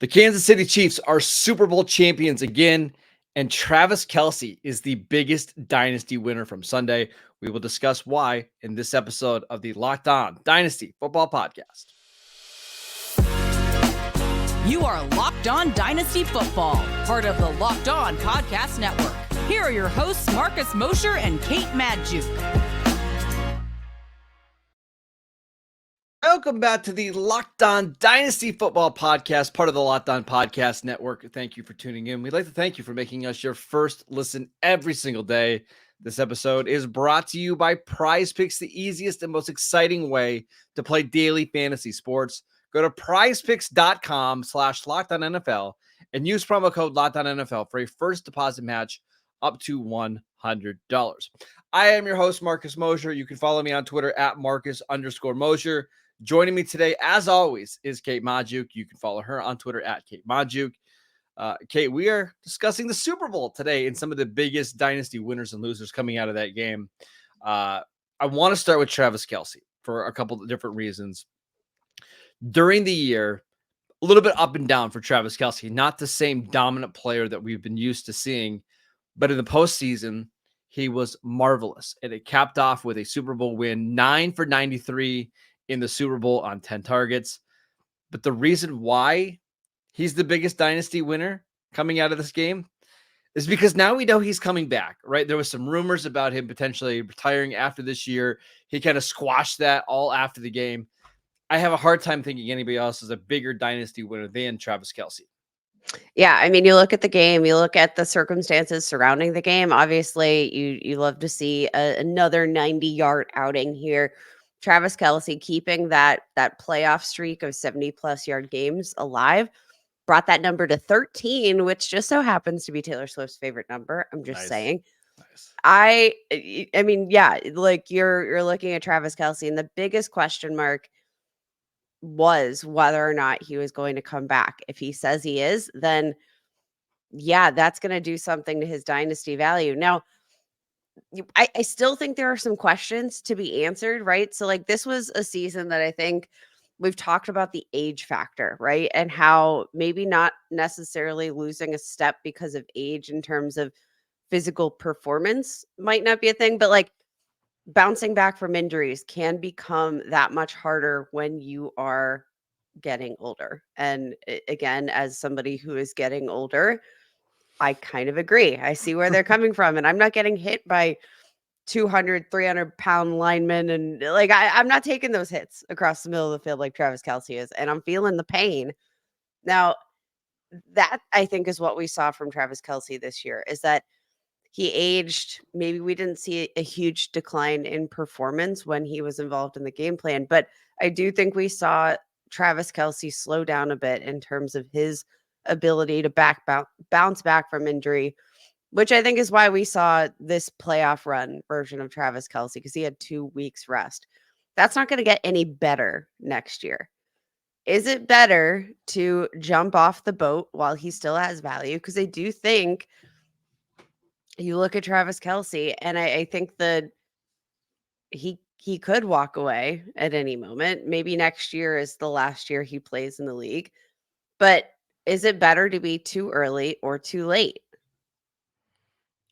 The Kansas City Chiefs are Super Bowl champions again, and Travis Kelce is the biggest dynasty winner from Sunday. We will discuss why in this episode of the Locked On Dynasty Football Podcast. You are Locked On Dynasty Football, part of the Locked On Podcast Network. Here are your hosts, Marcus Mosher and Kate Madjuk. Welcome back to the Locked On Dynasty Football Podcast, part of the Locked On Podcast Network. Thank you for tuning in. We'd like to thank you for making us your first listen every single day. This episode is brought to you by Prize Picks, the easiest and most exciting way to play daily fantasy sports. Go to prizepicks.com/LockedOnNFL and use promo code LockedOnNFL for a first deposit match up to $100. I am your host, Marcus Mosher. You can follow me on Twitter at Marcus_Mosher. Joining me today, as always, is Kate Madjuk. You can follow her on Twitter at Kate Madjuk. Kate, we are discussing the Super Bowl today and some of the biggest dynasty winners and losers coming out of that game. I want to start with Travis Kelce for a couple of different reasons. During the year, a little bit up and down for Travis Kelce, not the same dominant player that we've been used to seeing, but in the postseason, he was marvelous. And it capped off with a Super Bowl win, 9 for 93 in the Super Bowl on 10 targets. But the reason why he's the biggest dynasty winner coming out of this game is because now we know he's coming back, right? There was some rumors about him potentially retiring after this year. He kind of squashed that all after the game. I have a hard time thinking anybody else is a bigger dynasty winner than Travis Kelce. Yeah, I mean, you look at the game, you look at the circumstances surrounding the game. Obviously, you love to see another 90-yard outing here. Travis Kelce keeping that playoff streak of 70-plus yard games alive, brought that number to 13, which just so happens to be Taylor Swift's favorite number. I'm just saying. Nice. I mean, yeah, like you're looking at Travis Kelce, and the biggest question mark was whether or not he was going to come back. If he says he is, then yeah, that's going to do something to his dynasty value. Now, I still think there are some questions to be answered, right? So like this was a season that I think we've talked about the age factor, right? And how maybe not necessarily losing a step because of age in terms of physical performance might not be a thing, but like bouncing back from injuries can become that much harder when you are getting older. And again, as somebody who is getting older, I kind of agree. I see where they're coming from. And I'm not getting hit by 200, 300-pound linemen. And like, I'm not taking those hits across the middle of the field like Travis Kelce is. And I'm feeling the pain. Now, that I think is what we saw from Travis Kelce this year, is that he aged. Maybe we didn't see a huge decline in performance when he was involved in the game plan, but I do think we saw Travis Kelce slow down a bit in terms of his ability to bounce back from injury, which I think is why we saw this playoff run version of Travis Kelce, because he had 2 weeks rest. That's not going to get any better next year. Is it better to jump off the boat while he still has value? Because I do think you look at Travis Kelce, and I think that he could walk away at any moment. Maybe next year is the last year he plays in the league. But is it better to be too early or too late?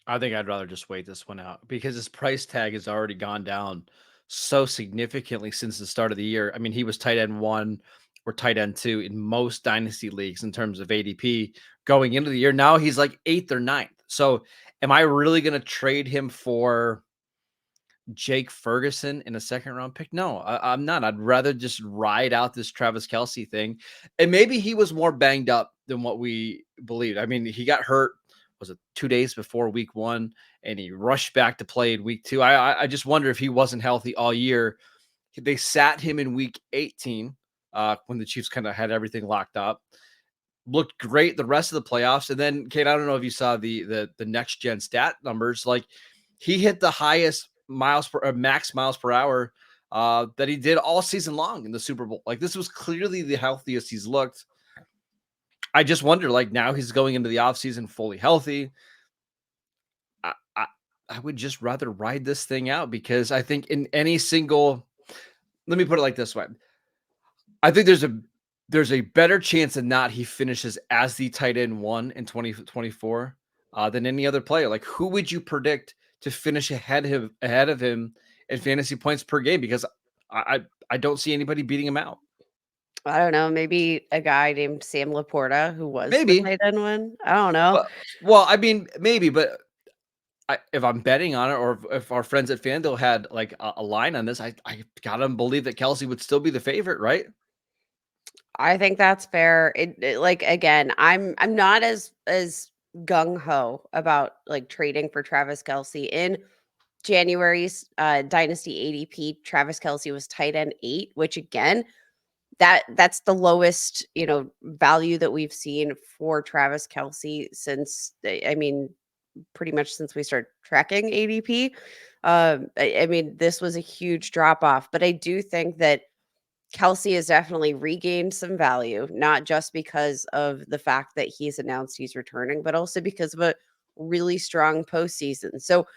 I think I'd rather just wait this one out because his price tag has already gone down so significantly since the start of the year. I mean, he was tight end 1 or tight end 2 in most dynasty leagues in terms of ADP going into the year. Now he's like 8th or 9th. So am I really going to trade him for Jake Ferguson in a second round pick? No, I'm not. I'd rather just ride out this Travis Kelce thing. And maybe he was more banged up than what we believed. I mean, he got hurt, was it 2 days before week 1, and he rushed back to play in week 2. I just wonder if he wasn't healthy all year. They sat him in week 18 when the Chiefs kind of had everything locked up. Looked great the rest of the playoffs. And then, Kate, I don't know if you saw the next gen stat numbers. Like he hit the highest max miles per hour that he did all season long in the Super Bowl. Like this was clearly the healthiest he's looked. I just wonder, like now he's going into the offseason fully healthy. I would just rather ride this thing out because I think in any single, let me put it like this way. I think there's a there's a better chance than not he finishes as the tight end 1 in 2024 than any other player. Like, who would you predict to finish ahead of him in fantasy points per game? Because I don't see anybody beating him out. I don't know, maybe a guy named Sam Laporta who was the Maybe. tight end one. I don't know. Well, I mean, maybe, but if I'm betting on it, or if our friends at FanDuel had like a line on this, I gotta believe that Kelce would still be the favorite, right? I think that's fair. Like again, I'm not as gung ho about like trading for Travis Kelce in January's Dynasty ADP. Travis Kelce was tight end 8, which again, that's the lowest value that we've seen for Travis Kelce since I mean pretty much since we started tracking ADP. I mean this was a huge drop off, but I do think that Kelce has definitely regained some value, not just because of the fact that he's announced he's returning, but also because of a really strong postseason. So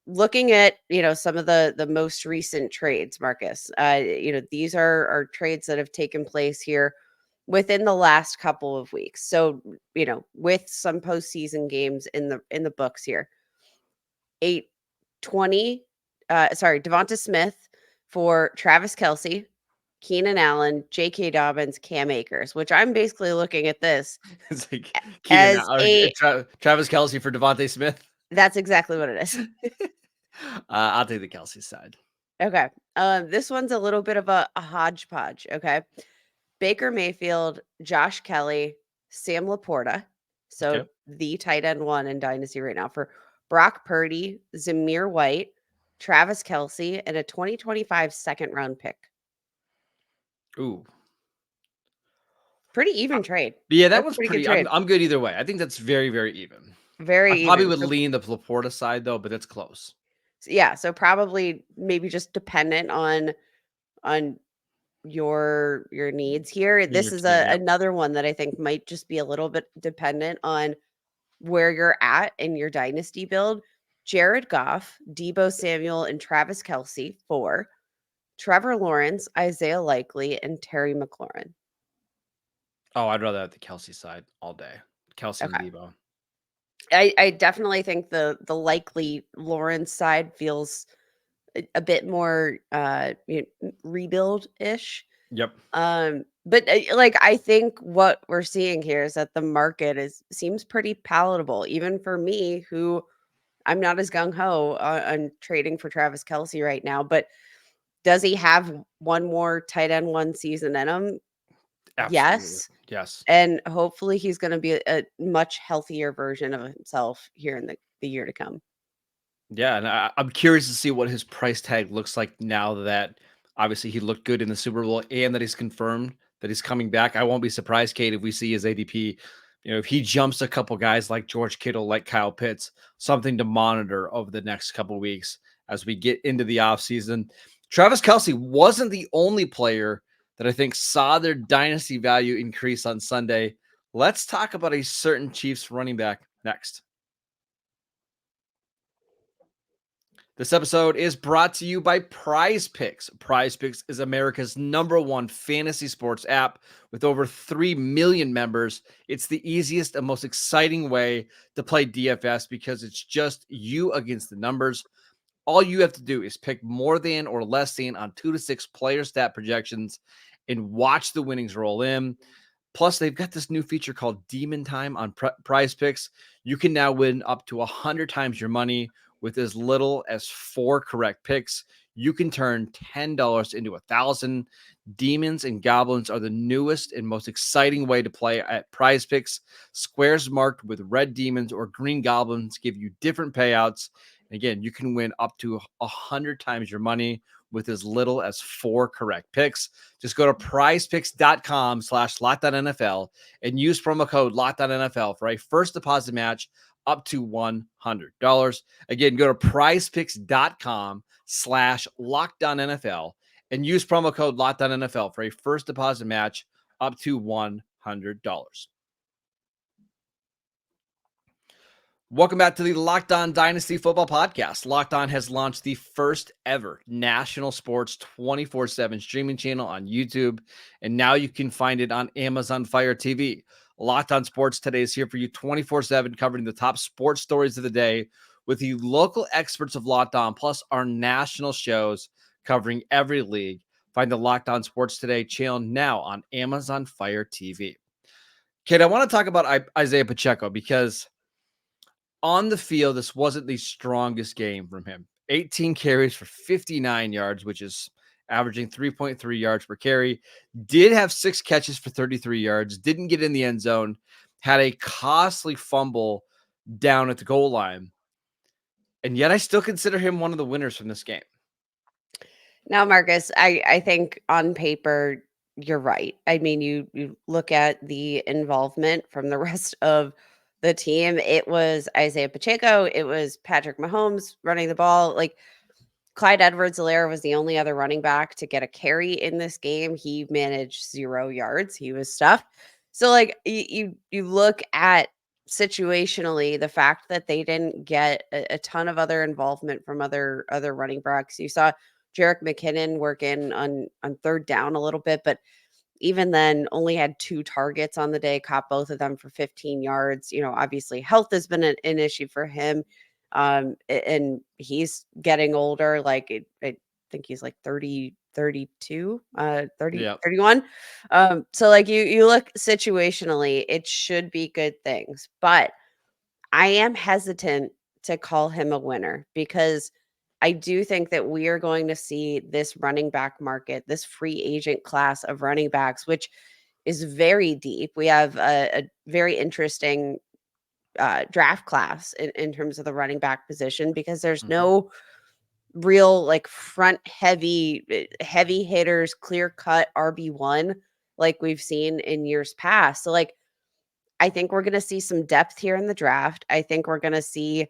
looking at, some of the most recent trades, Marcus, these are trades that have taken place here within the last couple of weeks. So, with some postseason games in the books here. 820, Devonta Smith for Travis Kelce, Keenan Allen, J.K. Dobbins, Cam Akers, which I'm basically looking at this It's like Keenan as Allen, a Travis Kelce for Devontae Smith. that's exactly what it is. I'll take the Kelce side. Okay. This one's a little bit of a hodgepodge. Okay. Baker Mayfield, Josh Kelly, Sam Laporta. So Okay. the tight end 1 in Dynasty right now for Brock Purdy, Zamir White, Travis Kelce, and a 2025 second round pick. Ooh. Pretty even trade. Yeah, that That's a one's pretty good pretty. trade. I'm good either way. I think that's very, very even. I Very probably even. would So, lean the Laporta side though, but it's close. yeah, so probably maybe just dependent on your needs here. In This your is team, yep. another one that I think might just be a little bit dependent on where you're at in your dynasty build. Jared Goff, Debo Samuel, and Travis Kelce for Trevor Lawrence, Isaiah Likely, and Terry McLaurin. Oh, I'd rather have the Kelce side all day. Kelce and Okay. Debo. I definitely think the Likely Lawrence side feels a bit more rebuild-ish. Yep. But like I think what we're seeing here is that the market seems pretty palatable, even for me, who I'm not as gung ho on trading for Travis Kelce right now. But does he have one more tight end 1 season in him? Absolutely. Yes, Yes. and hopefully he's going to be a much healthier version of himself here in the year to come. Yeah, and I'm curious to see what his price tag looks like now that obviously he looked good in the Super Bowl and that he's confirmed that he's coming back. I won't be surprised, Kate, if we see his ADP, if he jumps a couple guys like George Kittle, like Kyle Pitts, something to monitor over the next couple weeks as we get into the offseason. Travis Kelce wasn't the only player that I think saw their dynasty value increase on Sunday. Let's talk about a certain Chiefs running back next. This episode is brought to you by Prize Picks. Prize Picks is America's #1 fantasy sports app with over 3 million members. It's the easiest and most exciting way to play DFS because it's just you against the numbers. All you have to do is pick more than or less than on 2 to 6 player stat projections and watch the winnings roll in. Plus, they've got this new feature called Demon Time on Prize Picks. You can now win up to 100 times your money with as little as 4 correct picks. You can turn $10 into 1,000. Demons and Goblins are the newest and most exciting way to play at Prize Picks. Squares marked with red demons or green goblins give you different payouts. Again, you can win up to 100 times your money with as little as 4 correct picks. Just go to prizepicks.com/LockedOnNFL and use promo code LockedOnNFL for a first deposit match up to $100. Again, go to prizepicks.com/LockedOnNFL and use promo code LockedOnNFL for a first deposit match up to $100. Welcome back to the Locked On Dynasty Football Podcast. Locked On has launched the first ever national sports 24/7 streaming channel on YouTube, and now you can find it on Amazon Fire TV. Locked On Sports Today is here for you 24/7, covering the top sports stories of the day with the local experts of Locked On, plus our national shows covering every league. Find the Locked On Sports Today channel now on Amazon Fire TV. Kid, I want to talk about Isaiah Pacheco because on the field, this wasn't the strongest game from him. 18 carries for 59 yards, which is averaging 3.3 yards per carry. Did have 6 catches for 33 yards. Didn't get in the end zone. Had a costly fumble down at the goal line. And yet I still consider him one of the winners from this game. Now, Marcus, I think on paper, you're right. I mean, you look at the involvement from the rest of the team. It was Isaiah Pacheco. It was Patrick Mahomes running the ball. Like Clyde Edwards-Helaire was the only other running back to get a carry in this game. He managed 0 yards. He was stuffed. So, like, you look at situationally the fact that they didn't get a ton of other involvement from other running backs. You saw Jerick McKinnon work in on third down a little bit, but even then only had 2 targets on the day, caught both of them for 15 yards. You know, obviously health has been an issue for him. And he's getting older. Like I think he's like 30, 32, 30, Yeah. 31. So like you look situationally, it should be good things, but I am hesitant to call him a winner because I do think that we are going to see this running back market, this free agent class of running backs, which is very deep. We have a very interesting draft class in terms of the running back position because there's no real like front heavy hitters, clear cut RB1 like we've seen in years past. So like I think we're going to see some depth here in the draft. I think we're going to see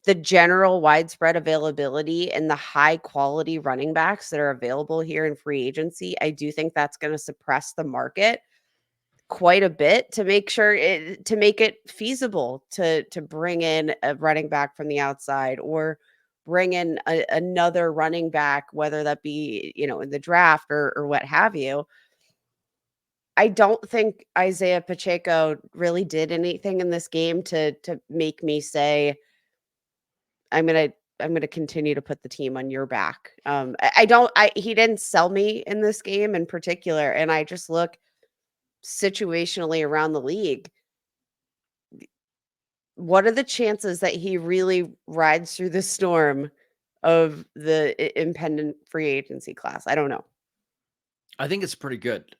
the general widespread availability and the high quality running backs that are available here in free agency. I do think that's going to suppress the market quite a bit to make sure to make it feasible to bring in a running back from the outside or bring in another running back, whether that be, you know, in the draft or what have you. I don't think Isaiah Pacheco really did anything in this game to make me say I'm gonna continue to put the team on your back. I don't. He didn't sell me in this game in particular, and I just look situationally around the league. What are the chances that he really rides through the storm of the impending free agency class? I don't know. I think it's pretty good.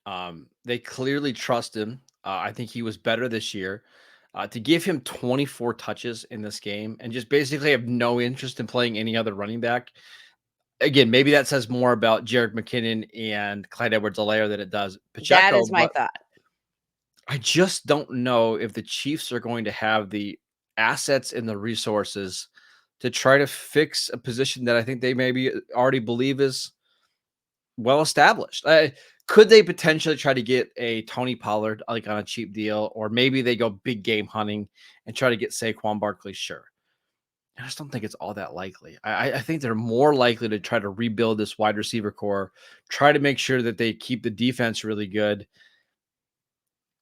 They clearly trust him. I think he was better this year. To give him 24 touches in this game and just basically have no interest in playing any other running back. Again, maybe that says more about Jerick McKinnon and Clyde Edwards-Helaire than it does That Pacheco, is my but thought. I just don't know if the Chiefs are going to have the assets and the resources to try to fix a position that I think they maybe already believe is well established. Could they potentially try to get a Tony Pollard like on a cheap deal, or maybe they go big game hunting and try to get Saquon Barkley? Sure. I just don't think it's all that likely. I think they're more likely to try to rebuild this wide receiver core, try to make sure that they keep the defense really good.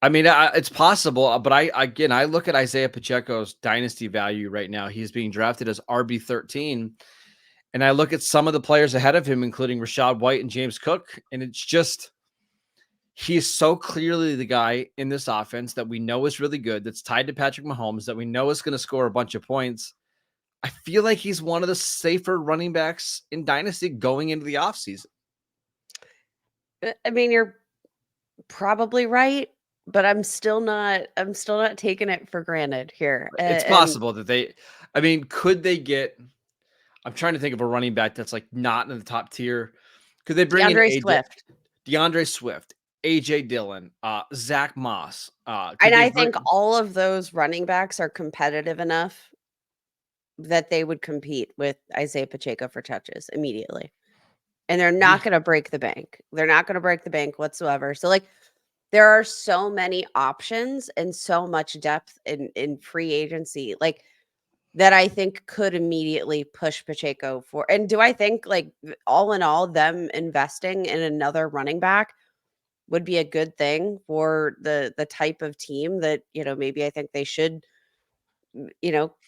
I mean, it's possible, but I look at Isaiah Pacheco's dynasty value right now. He's being drafted as RB13. And I look at some of the players ahead of him, including Rashad White and James Cook, and it's just he is so clearly the guy in this offense that we know is really good, that's tied to Patrick Mahomes, that we know is going to score a bunch of points. I feel like he's one of the safer running backs in Dynasty going into the offseason. I mean, you're probably right, but I'm still not taking it for granted here. It's And possible that could they get I'm trying to think of a running back that's like not in the top tier. Could they bring in DeAndre Swift, AJ Dillon, Zach Moss? And I think all of those running backs are competitive enough that they would compete with Isaiah Pacheco for touches immediately. And they're not going to break the bank. They're not going to break the bank whatsoever. So like there are so many options and so much depth in free agency, like, that I think could immediately push Pacheco for and do I think, like, all in all, them investing in another running back would be a good thing for the type of team that, maybe I think they should,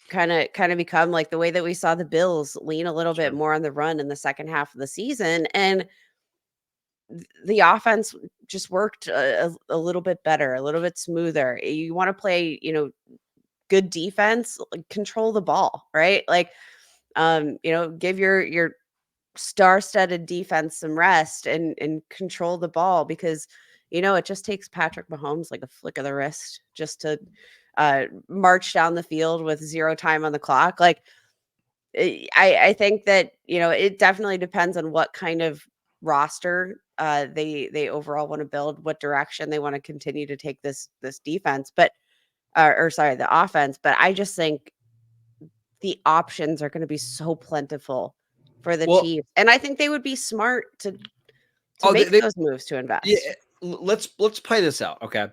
kinda become like the way that we saw the Bills lean a little bit Sure. more on the run in the second half of the season, and the offense just worked a little bit better, a little bit smoother. You wanna play, good defense, like, control the ball, right? Like, give your star-studded defense some rest and control the ball because, it just takes Patrick Mahomes like a flick of the wrist just to, march down the field with 0 time on the clock. Like, I think that, it definitely depends on what kind of roster, they overall wanna build, what direction they wanna continue to take this defense, but or sorry, the offense, but I just think the options are gonna be so plentiful for the Well, Chiefs, and I think they would be smart to oh, make they those moves to yeah. invest. Let's play this out. Okay.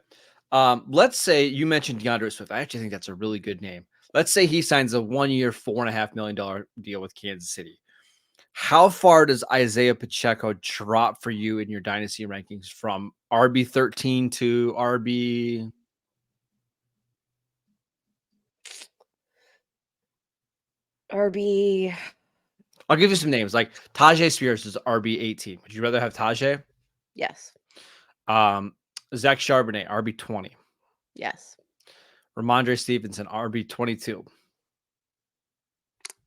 Let's say you mentioned DeAndre Swift. I actually think that's a really good name. Let's say he signs a 1 year, $4.5 million deal with Kansas City. How far does Isaiah Pacheco drop for you in your dynasty rankings from RB13 to RB? RB I'll give you some names like Tajay Spears is RB18. Would you rather have Tajay? yes, Um, Zach Charbonnet, RB20. yes. Ramondre Stevenson, RB22.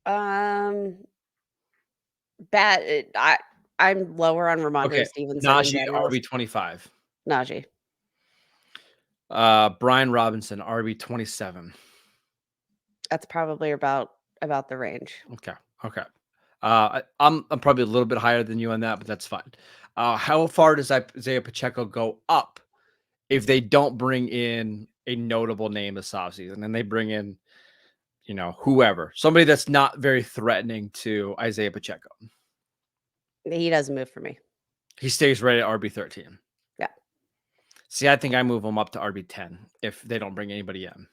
Um, bad I'm lower on Ramondre Okay. Stevenson in Najee, general. RB25. Najee, Brian Robinson, RB27. that's probably about the range. Okay. Okay. I'm probably a little bit higher than you on that, but that's fine. How far does Isaiah Pacheco go up if they don't bring in a notable name this offseason and they bring in, whoever, somebody that's not very threatening to Isaiah Pacheco? He doesn't move for me. He stays right at RB13. Yeah. See, I think I move him up to RB10 if they don't bring anybody in.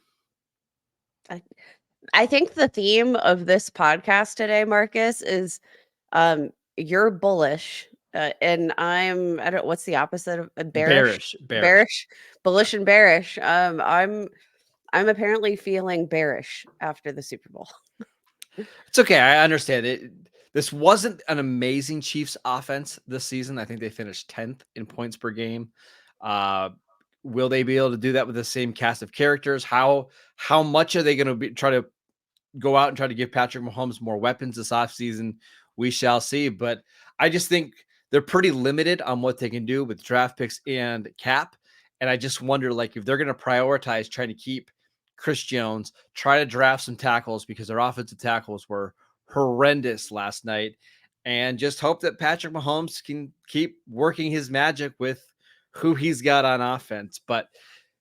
I think the theme of this podcast today, Marcus, is you're bullish, and I don't what's the opposite of bearish? Bearish. Bearish, Yeah. bullish and bearish. I'm apparently feeling bearish after the Super Bowl. It's okay. I understand it. This wasn't an amazing Chiefs offense this season. I think they finished 10th in points per game. Uh, will they be able to do that with the same cast of characters? How much are they going to be try to go out and try to give Patrick Mahomes more weapons this offseason? We shall see. But I just think they're pretty limited on what they can do with draft picks and cap. And I just wonder, like, if they're going to prioritize trying to keep Chris Jones, try to draft some tackles because their offensive tackles were horrendous last night, and just hope that Patrick Mahomes can keep working his magic with who he's got on offense. But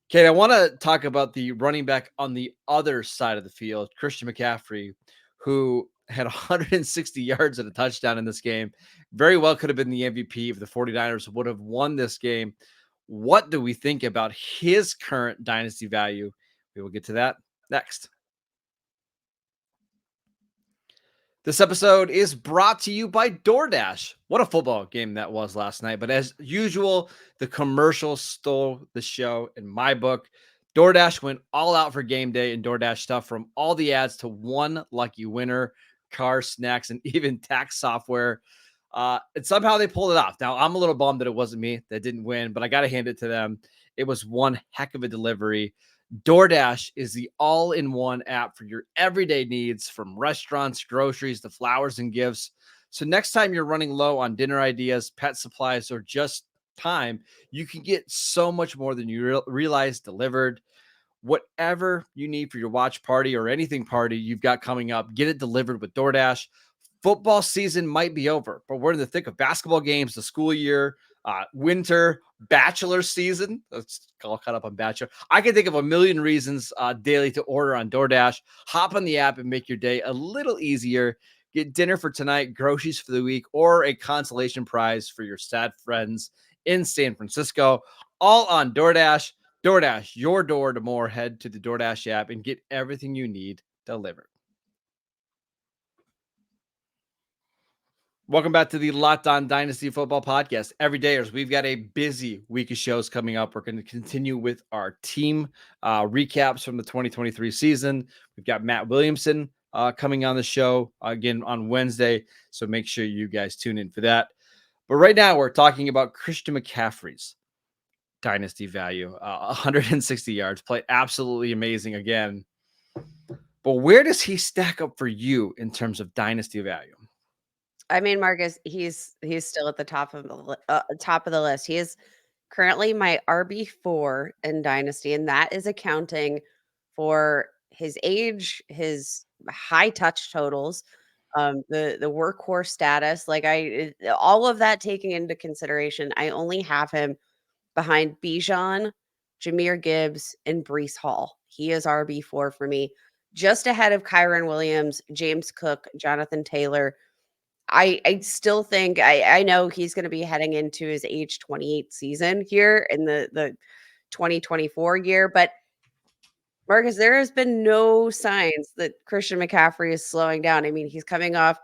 Kate, I want to talk about the running back on the other side of the field, Christian McCaffrey, who had 160 yards and a touchdown in this game. Very well could have been the MVP if the 49ers would have won this game. What do we think about his current dynasty value? We will get to that next. This episode is brought to you by DoorDash. What a football game that was last night. But as usual, the commercial stole the show in my book. DoorDash went all out for game day and DoorDash stuff, from all the ads to one lucky winner, car, snacks, and even tax software. And somehow they pulled it off. Now, I'm a little bummed that it wasn't me that didn't win, but I got to hand it to them. It was one heck of a delivery. DoorDash is the all-in-one app for your everyday needs, from restaurants, groceries, to flowers and gifts. So next time you're running low on dinner ideas, pet supplies, or just time, you can get so much more than you realize delivered. Whatever you need for your watch party or anything party you've got coming up, get it delivered with DoorDash. Football season might be over, but we're in the thick of basketball games, the school year, winter, bachelor season. Let's all caught up on bachelor. I can think of a million reasons daily to order on DoorDash. Hop on the app and make your day a little easier. Get dinner for tonight, groceries for the week, or a consolation prize for your sad friends in San Francisco, all on DoorDash. DoorDash, your door to more. Head to the DoorDash app and get everything you need delivered. Welcome back to the Locked On Dynasty Football Podcast. Every day, we've got a busy week of shows coming up. We're going to continue with our team recaps from the 2023 season. We've got Matt Williamson coming on the show again on Wednesday, so make sure you guys tune in for that. But right now, we're talking about Christian McCaffrey's dynasty value, 160 yards, played absolutely amazing again. But where does he stack up for you in terms of dynasty value? I mean, Marcus, he's still at the top of the list. He is currently my RB4 in Dynasty, and that is accounting for his age, his high touch totals, the workhorse status. Like all of that taking into consideration, I only have him behind Bijan, Jahmyr Gibbs, and Breece Hall. He is RB4 for me, just ahead of Kyron Williams, James Cook, Jonathan Taylor. I still think I know he's going to be heading into his age 28 season here in the 2024 year, but Marcus, there has been no signs that Christian McCaffrey is slowing down. I mean, he's coming off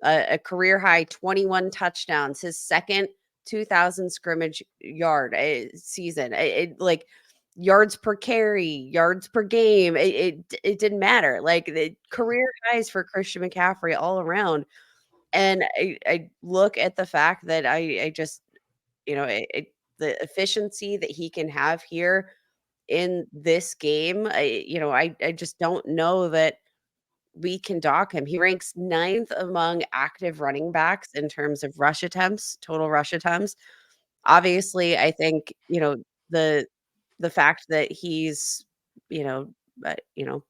a career high 21 touchdowns, his second 2,000 scrimmage yard season. Like yards per carry, yards per game. It didn't matter. Like the career highs for Christian McCaffrey all around. And I look at the fact that I just, the efficiency that he can have here in this game, I just don't know that we can dock him. He ranks 9th among active running backs in terms of rush attempts, total rush attempts. Obviously, I think, the fact that he's, you know, uh, you know,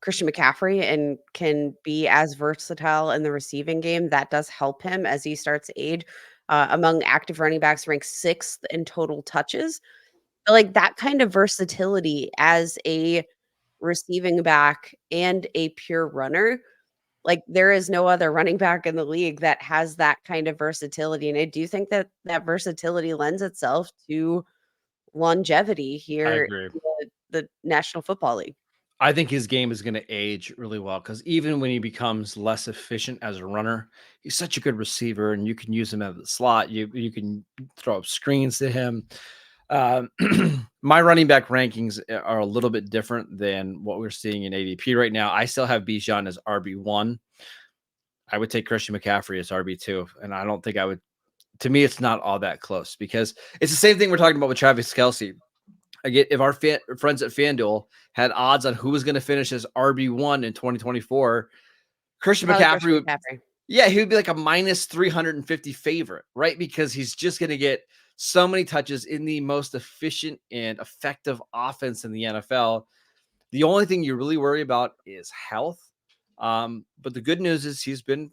Christian McCaffrey and can be as versatile in the receiving game, that does help him as he starts to age. Among active running backs, ranks 6th in total touches. But like that kind of versatility as a receiving back and a pure runner, like there is no other running back in the league that has that kind of versatility. And I do think that that versatility lends itself to longevity I here agree. in the National Football League. I think his game is going to age really well because even when he becomes less efficient as a runner, he's such a good receiver, and you can use him at the slot. You can throw up screens to him. Um, my running back rankings are a little bit different than what we're seeing in ADP right now. I still have Bijan as RB1. I would take Christian McCaffrey as RB2, and I don't think I would. To me, it's not all that close because it's the same thing we're talking about with Travis Kelce. Again, if our friends at FanDuel had odds on who was going to finish as RB1 in 2024, Christian Probably McCaffrey Christian would, McCaffrey. yeah, he would be like a minus 350 favorite, right? Because he's just going to get so many touches in the most efficient and effective offense in the NFL. The only thing you really worry about is health. But the good news is he's been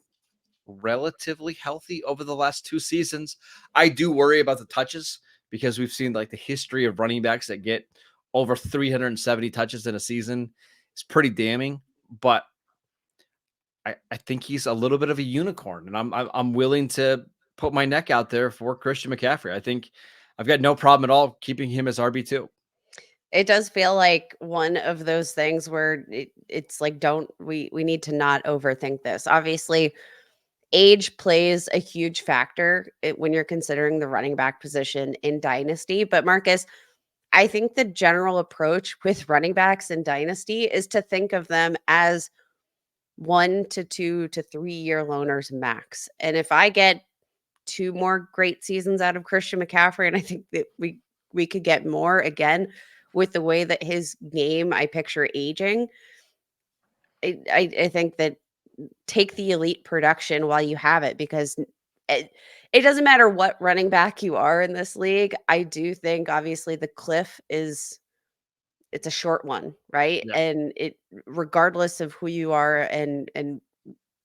relatively healthy over the last 2 seasons. I do worry about the touches because we've seen like the history of running backs that get over 370 touches in a season. It's pretty damning, but I think he's a little bit of a unicorn, and I'm willing to put my neck out there for Christian McCaffrey. I think I've got no problem at all keeping him as RB2. It does feel like one of those things where it's like, don't we need to not overthink this. Obviously, age plays a huge factor when you're considering the running back position in Dynasty. But Marcus, I think the general approach with running backs in Dynasty is to think of them as 1 to 2 to 3 year loaners max. And if I get 2 more great seasons out of Christian McCaffrey, and I think that we could get more again with the way that his game I picture aging. I think that take the elite production while you have it because it doesn't matter what running back you are in this league. I do think obviously the cliff is it's a short one, right? Yeah. And it regardless of who you are and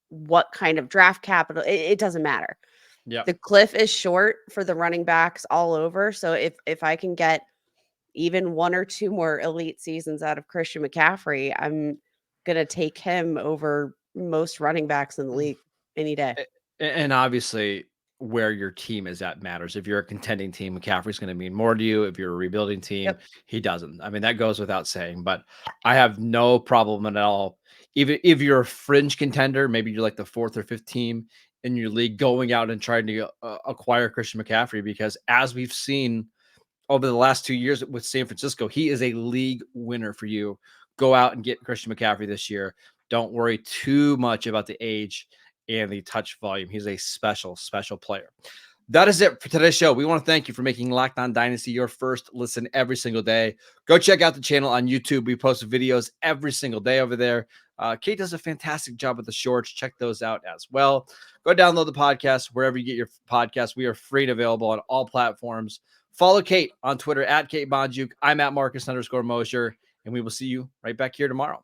what kind of draft capital, it doesn't matter. Yeah. The cliff is short for the running backs all over. So if I can get even 1 or 2 more elite seasons out of Christian McCaffrey, I'm gonna take him over most running backs in the league any day. And obviously where your team is at matters. If you're a contending team, McCaffrey's going to mean more to you. If you're a rebuilding team, Yep. he doesn't. I mean, that goes without saying, but I have no problem at all. Even if you're a fringe contender, maybe you're like the 4th or 5th team in your league, going out and trying to acquire Christian McCaffrey, because as we've seen over the last 2 years with San Francisco, he is a league winner for you. Go out and get Christian McCaffrey this year. Don't worry too much about the age and the touch volume. He's a special, special player. That is it for today's show. We want to thank you for making Locked On Dynasty your first listen every single day. Go check out the channel on YouTube. We post videos every single day over there. Kate does a fantastic job with the shorts. Check those out as well. Go download the podcast wherever you get your podcasts. We are free and available on all platforms. Follow Kate on Twitter at Kate Bonjuk. I'm at Marcus_Mosher, and we will see you right back here tomorrow.